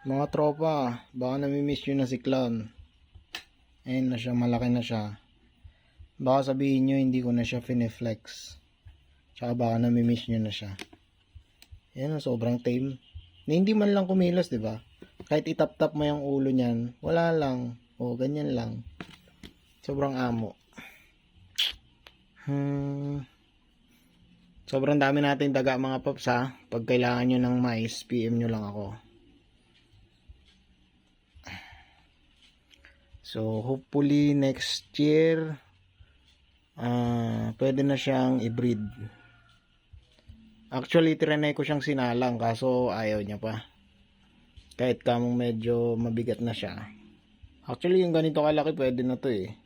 Mga tropa, baka namimiss nyo na si Clown. Ayun na siya, malaki na siya. Baka sabihin nyo hindi ko na siya fineflex. Tsaka baka namimiss nyo na siya. Ayan, sobrang tame. Na hindi man lang kumilos, di ba? Kahit itap-tap mo yung ulo niyan, wala lang. O, ganyan lang. Sobrang amo. Sobrang dami natin daga mga paps ha. Pag kailangan nyo ng mais, PM nyo lang ako. So, hopefully next year, pwede na siyang i-breed. Actually, trinay ko siyang sinalang, kaso ayaw niya pa. Kahit kamong medyo mabigat na siya. Actually, yung ganito kalaki, pwede na to eh.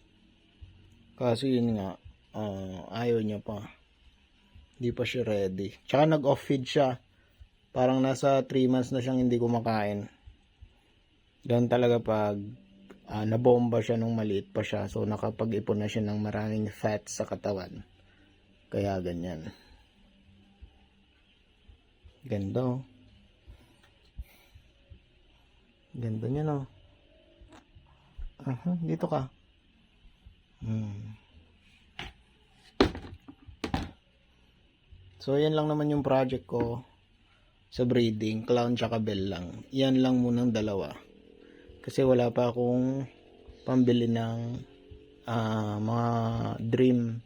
Kaso yun nga, ayaw niya pa. Hindi pa siya ready. Tsaka nag-off feed siya. Parang nasa 3 months na siyang hindi kumakain. Doon talaga pag nabomba siya nung maliit pa siya. So nakapag-ipon na siya ng maraming fat sa katawan. Kaya ganyan. Ganda oh. Ganda niya no. Dito ka. So yan lang naman yung project ko sa breeding. Clown tsaka bell lang. Yan lang munang dalawa. Kasi wala pa akong pambili ng mga dream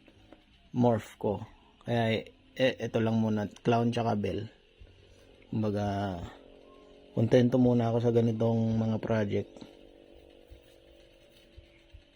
morph ko. Kaya ito lang muna, clown tsaka bell. Kumbaga, kontento muna ako sa ganitong mga project.